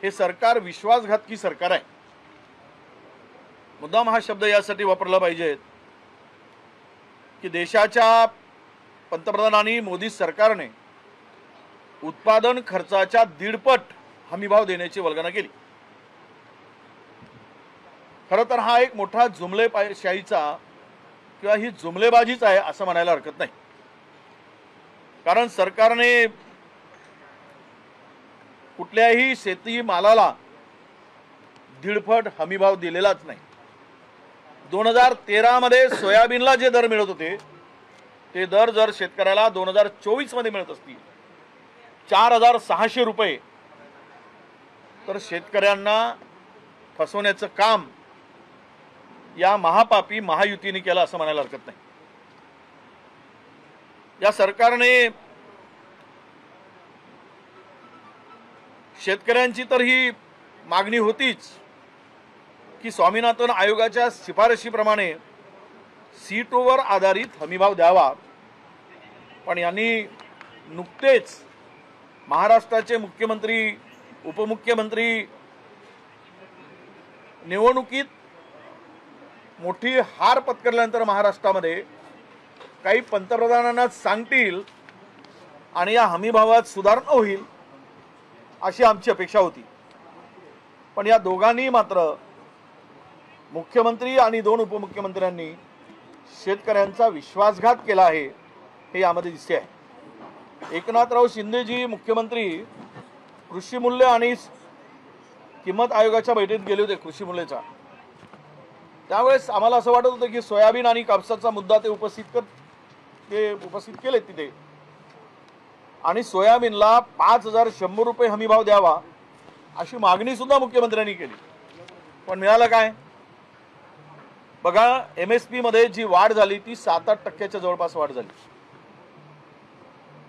हे सरकार विश्वासघातकी सरकार आहे। मुद्दाम हा शब्द यासाठी वापरला पाहिजे की देशाच्या पंतप्रधानांनी मोदी सरकारने उत्पादन खर्चाच्या 1.5 हमीभाव देण्याची वल्गना केली। खरं तर हा एक मोठा जुमलेशाहीचा किंवा ही जुमलेबाजीच आहे असं म्हणायला हरकत नाही। कारण सरकारने कुठल्याही शेती मालाला 1.5 हमीभाव दिलेलाच नाही। 2013 मध्ये सोयाबीनला जे दर मिळत होते ते दर जर शेतकऱ्याला 2024 मध्ये मिळत असतील 4600 रुपये, तर शेतकऱ्यांना फसवण्याचं काम या महापापी महायुतीने केलं असं म्हणायला हरकत नाही। या सरकारने शेतकऱ्यांची तर ही मागणी होतीच की स्वामीनाथन आयोगाच्या शिफारशीप्रमाणे सीटोवर आधारित हमीभाव द्यावा, पण यांनी नुकतेच महाराष्ट्राचे मुख्यमंत्री उपमुख्यमंत्री निवडणुकीत मोठी हार पत्करल्यानंतर महाराष्ट्रामध्ये काही पंतप्रधानांना सांगतील आणि या हमीभावात सुधारणा होईल अशी आमची अपेक्षा होती। पण या दोघांनी मात्र मुख्यमंत्री आणि 2 उपमुख्यमंत्र्यांनी शेतकऱ्यांचा विश्वासघात केला आहे हे यामध्ये दिसते आहे। एकनाथराव शिंदेजी मुख्यमंत्री कृषी मूल्य आणि किंमत आयोगाच्या बैठकीत गेले होते कृषी मूल्याच्या, त्यावेळेस आम्हाला असं वाटत होतं की सोयाबीन आणि कापसाचा मुद्दा ते उपस्थित केले तिथे, आणि सोयाबीनला 5100 रुपये हमीभाव द्यावा अशी मागणी सुद्धा मुख्यमंत्र्यांनी केली। पण मिळालं काय? बघा, MSP मध्ये जी वाढ झाली ती 7-8% जवळपास वाढ झाली।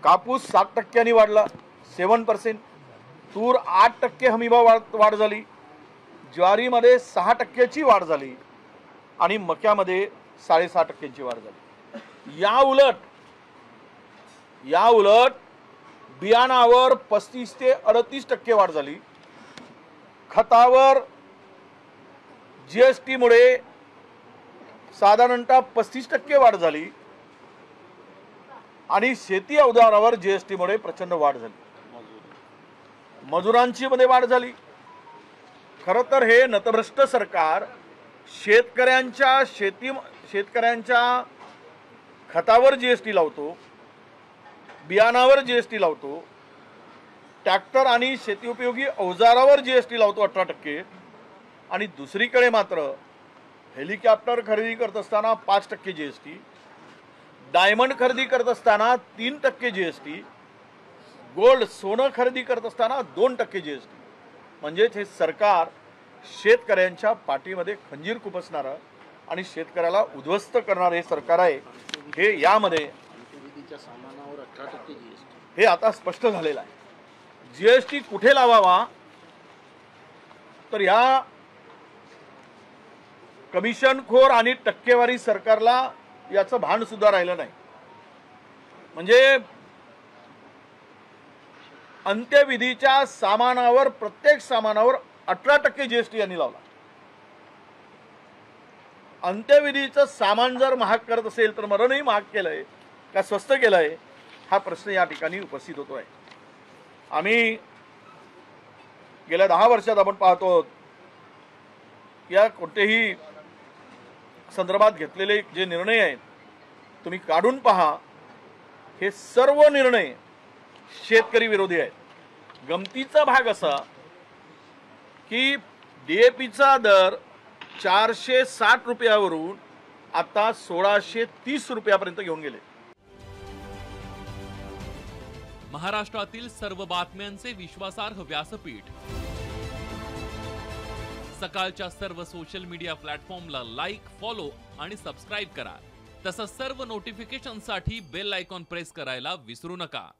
कापूस 7% वाढला 7%, तूर 8% हमीभाव वाढ झाली, ज्वारीमध्ये 6% वाढ झाली आणि मक्यामध्ये 6.5% वाढ झाली। या उलट बियाणावर 35 ते 38% वाढ झाली, खतावर GST मुळे साधारणतः 35% वाढ झाली आणि शेती अवजारावर GST मुळे प्रचंड वाढ झाली, मजुरांची मध्ये वाढ झाली। खरं तर हे नतभ्रष्ट सरकार शेतकऱ्यांच्या खतावर GST लावतो, बियाणावर GST लावतो, ट्रॅक्टर आणि शेती उपयोगी अवजारावर GST लावतो 18%, आणि दुसरीकडे मात्र हेलिकॉप्टर खरेदी करत असताना 5% GST, डायमंड खरेदी करत असताना 3% GST, गोल्ड सोनं खरेदी करत असताना 2% GST। म्हणजेच हे सरकार शेतकऱ्यांच्या पाठीमध्ये खंजीर खुपसणारं आणि शेतकऱ्याला उद्ध्वस्त करणारे हे सरकार आहे। हे यामध्ये सामानावर 18% GST हे आता स्पष्ट झालेलं आहे। GST कुठे लावावा, तर या कमिशनखोर आणि टक्केवारी सरकारला याचं भान सुद्धा राहिलं नाही। म्हणजे अंत्यविधीच्या सामानावर, प्रत्येक सामानावर 18% GST यांनी लावला। अंत्यविधीचं सामान जर महाग करत असेल तर मरणही महाग केलंय का स्वस्त केलंय, हा प्रश्न या ठिकाणी उपस्थित होतोय। आम्ही गेल्या 10 वर्षात आपण पाहतो या कोणतेही संदर्भात घेतलेले जे निर्णय आहेत तुम्ही काढून पहा, हे सर्व निर्णय शेतकरी विरोधी आहेत। गमतीचा भाग असा की DAPचा दर 460 रुपयावरून आता 1630 रुपयापर्यंत घेऊन गेले। महाराष्ट्रातील सर्व बातम्यांचे विश्वासार्ह व्यासपीठ, सकाळच्या सर्व सोशल मीडिया प्लॅटफॉर्मला लाईक, फॉलो आणि सबस्क्राईब करा। तसंच सर्व नोटिफिकेशनसाठी बेल आयकॉन प्रेस करायला विसरू नका।